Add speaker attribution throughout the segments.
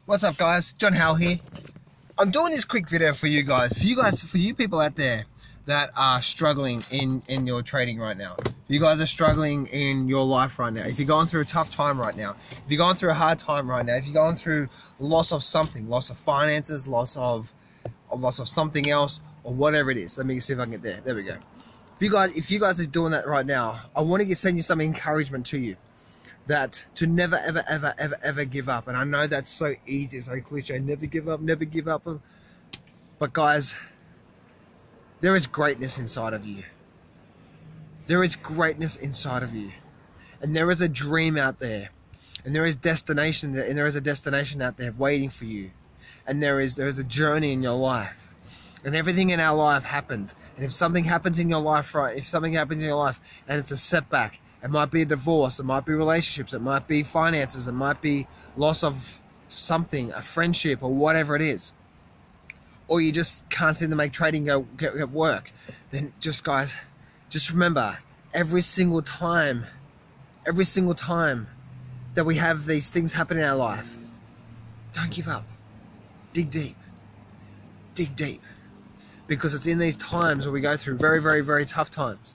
Speaker 1: What's up, guys? John Howell here. I'm doing this quick video for you guys, for you people out there that are struggling in your trading right now. You guys are struggling in your life right now. If you're going through a tough time right now, if you're going through a hard time right now, if you're going through loss of something, loss of finances, loss of something else, or whatever it is. Let me see if I can get there. There we go. If you guys are doing that right now, I want to send you some encouragement to you. That to never, ever, ever, ever, ever give up. And I know that's so easy, so cliche, never give up, never give up. But guys, there is greatness inside of you. There is greatness inside of you. And there is a dream out there. And there is destination, and there is a destination out there waiting for you. And there is a journey in your life. And everything in our life happens. And if something happens in your life, right, and it's a setback, it might be a divorce, it might be relationships, it might be finances, it might be loss of something, a friendship, or whatever it is. Or you just can't seem to make trading work. Then guys, just remember, every single time that we have these things happen in our life, don't give up. Dig deep. Dig deep. Because it's in these times where we go through very, very, very tough times.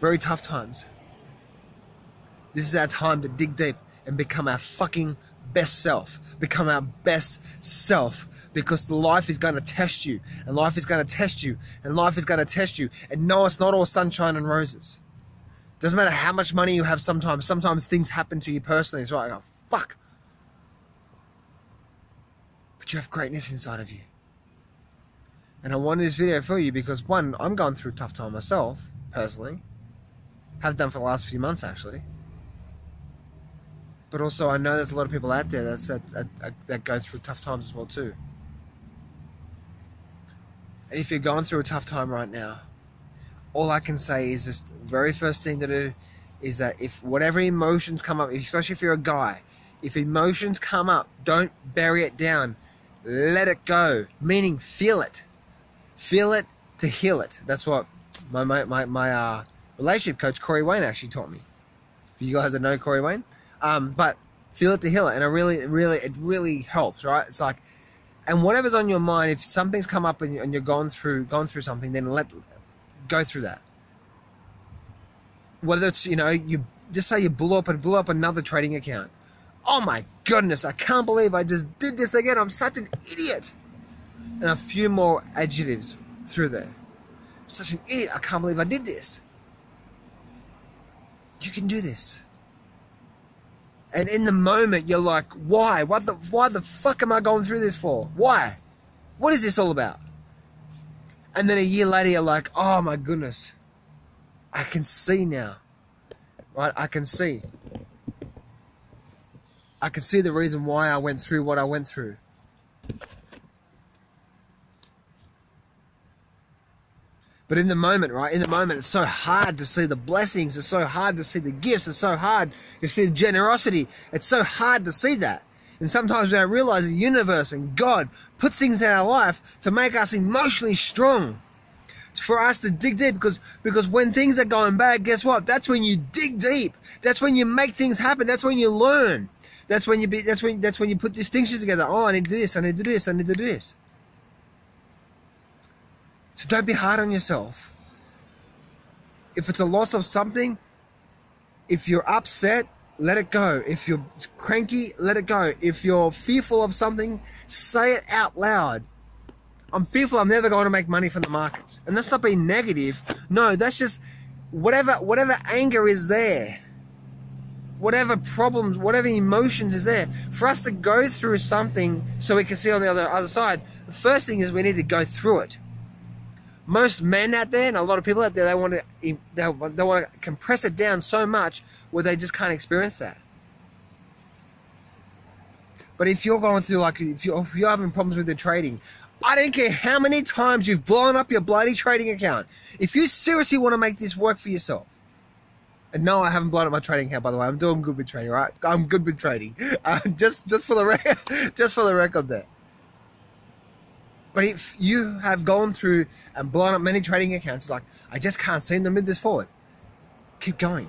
Speaker 1: Very tough times. This is our time to dig deep and become our fucking best self. Become our best self. Because the life is going to test you. And life is going to test you. And life is going to test you. And no, it's not all sunshine and roses. Doesn't matter how much money you have sometimes. Sometimes things happen to you personally. It's right. Oh, fuck. But you have greatness inside of you. And I wanted this video for you because, one, I'm going through a tough time myself, personally. Have done for the last few months, actually. But also, I know there's a lot of people out there that go through tough times as well too. And if you're going through a tough time right now, all I can say is this: the very first thing to do is that if whatever emotions come up, especially if you're a guy, if emotions come up, don't bury it down. Let it go. Meaning, feel it. Feel it to heal it. That's what my relationship coach Corey Wayne actually taught me. For you guys that know Corey Wayne. But feel it to heal it, and it really helps, right? It's like, and whatever's on your mind, if something's come up and you're gone through something, then go through that. Whether it's, you just say you blew up another trading account. Oh my goodness, I can't believe I just did this again. I'm such an idiot. And a few more adjectives through there. I'm such an idiot. I can't believe I did this. You can do this. And in the moment, you're like, why? Why the fuck am I going through this for? Why? What is this all about? And then a year later, you're like, oh my goodness. I can see now. Right? I can see. I can see the reason why I went through what I went through. But in the moment, right? In the moment, it's so hard to see the blessings. It's so hard to see the gifts. It's so hard to see the generosity. It's so hard to see that. And sometimes we don't realize the universe and God put things in our life to make us emotionally strong. It's for us to dig deep because when things are going bad, guess what? That's when you dig deep. That's when you make things happen. That's when you learn. That's when you put distinctions together. Oh, I need to do this. I need to do this. I need to do this. So don't be hard on yourself. If it's a loss of something, if you're upset, let it go. If you're cranky, let it go. If you're fearful of something, say it out loud. I'm fearful I'm never going to make money from the markets. And that's not being negative. No, that's just whatever anger is there. Whatever problems, whatever emotions is there. For us to go through something so we can see on the other side, the first thing is we need to go through it. Most men out there and a lot of people out there, they want to compress it down so much where they just can't experience that. But if you're going through, like, if you're having problems with your trading, I don't care how many times you've blown up your bloody trading account. If you seriously want to make this work for yourself, and no, I haven't blown up my trading account, by the way. I'm doing good with trading, right? I'm good with trading. Just for the record there. But if you have gone through and blown up many trading accounts, like, I just can't seem to move this forward, keep going.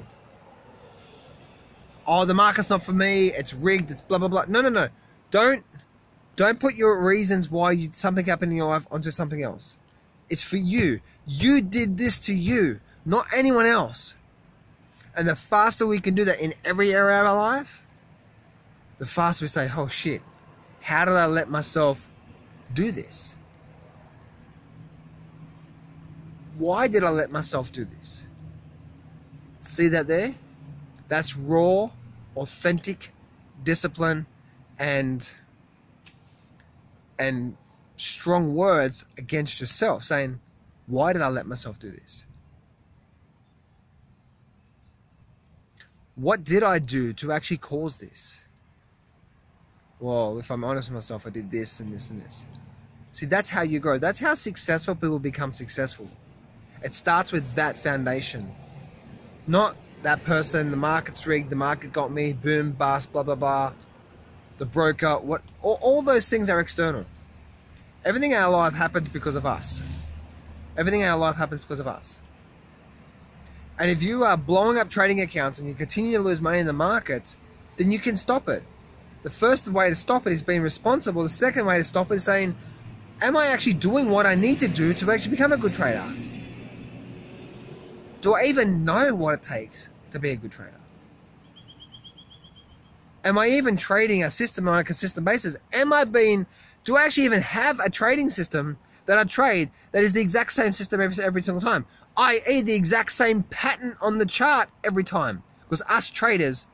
Speaker 1: Oh, the market's not for me, it's rigged, it's blah, blah, blah. No. Don't Don't put your reasons why something happened in your life onto something else. It's for you. You did this to you, not anyone else. And the faster we can do that in every area of our life, the faster we say, oh shit, how did I let myself do this? Why did I let myself do this? See that there? That's raw, authentic discipline and strong words against yourself, saying, why did I let myself do this? What did I do to actually cause this? Well, if I'm honest with myself, I did this and this and this. See, that's how you grow. That's how successful people become successful. It starts with that foundation. Not that person, the market's rigged, the market got me, boom, bust, blah, blah, blah. The broker, what? All those things are external. Everything in our life happens because of us. Everything in our life happens because of us. And if you are blowing up trading accounts and you continue to lose money in the markets, then you can stop it. The first way to stop it is being responsible. The second way to stop it is saying, am I actually doing what I need to do to actually become a good trader? Do I even know what it takes to be a good trader? Am I even trading a system on a consistent basis? Do I actually even have a trading system that I trade that is the exact same system every single time? I.e. the exact same pattern on the chart every time. Because us traders,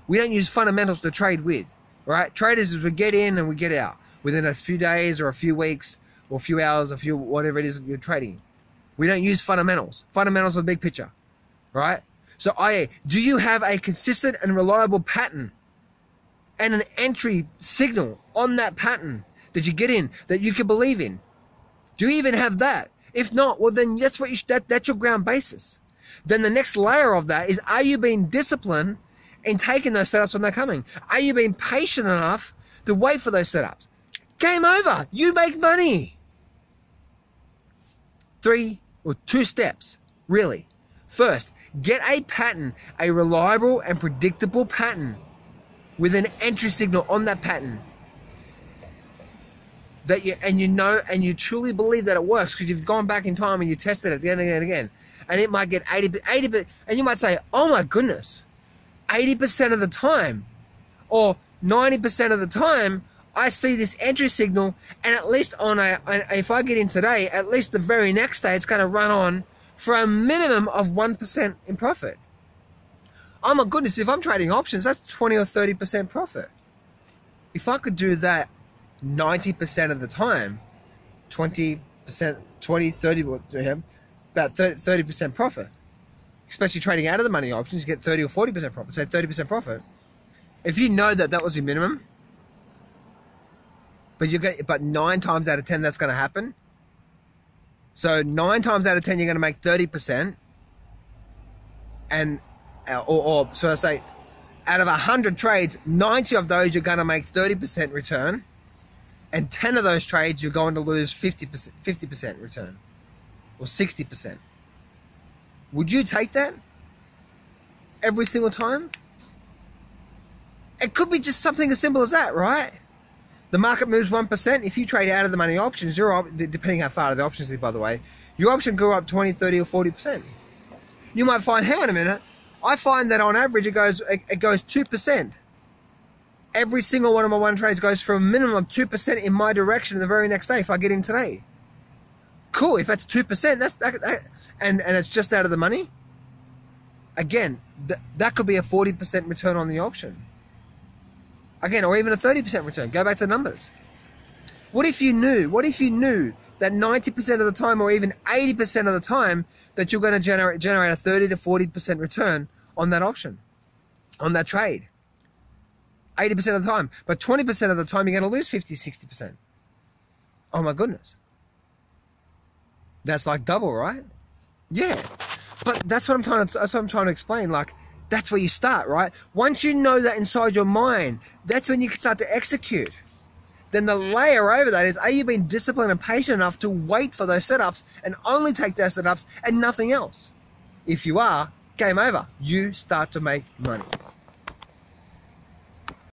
Speaker 1: we don't use fundamentals to trade with, right? Traders is we get in and we get out within a few days or a few weeks or a few hours, whatever it is you're trading. We don't use fundamentals. Fundamentals are the big picture, right? So do you have a consistent and reliable pattern and an entry signal on that pattern that you get in, that you can believe in? Do you even have that? If not, well then that's your ground basis. Then the next layer of that is, are you being disciplined in taking those setups when they're coming? Are you being patient enough to wait for those setups? Game over. You make money. 2 steps, really. First, get a pattern, a reliable and predictable pattern with an entry signal on that pattern. That you truly believe that it works because you've gone back in time and you tested it again and again and again. And it might get 80%, and you might say, oh my goodness, 80% of the time or 90% of the time, I see this entry signal, and at least if I get in today, at least the very next day, it's going to run on for a minimum of 1% in profit. Oh my goodness, if I'm trading options, that's 20 or 30% profit. If I could do that 90% of the time, 20%, 20, 30, about 30% profit. Especially trading out of the money options, you get 30 or 40% profit, say 30% profit. If you know that was your minimum, but 9 times out of 10 that's going to happen. So 9 times out of 10 you're going to make 30%, and so I say, out of 100 trades, 90 of those you're going to make 30% return, and 10 of those trades you're going to lose 50% return, or 60%. Would you take that every single time? It could be just something as simple as that, right? The market moves 1%. If you trade out of the money options, depending how far the options is, by the way, your option grew up 20, 30, or 40%. You might find, hang on a minute, I find that on average it goes 2%. Every single one of my one trades goes for a minimum of 2% in my direction the very next day if I get in today. Cool, if that's 2%, and it's just out of the money, again, that could be a 40% return on the option. Again, or even a 30% return. Go back to the numbers. What if you knew that 90% of the time, or even 80% of the time, that you're going to generate a 30 to 40% return on that option, on that trade? 80% of the time. But 20% of the time, you're going to lose 50, 60%. Oh my goodness. That's like double, right? Yeah. But that's what I'm trying to explain. Like, that's where you start, right? Once you know that inside your mind, that's when you can start to execute. Then the layer over that is, are you being disciplined and patient enough to wait for those setups and only take those setups and nothing else? If you are, game over. You start to make money.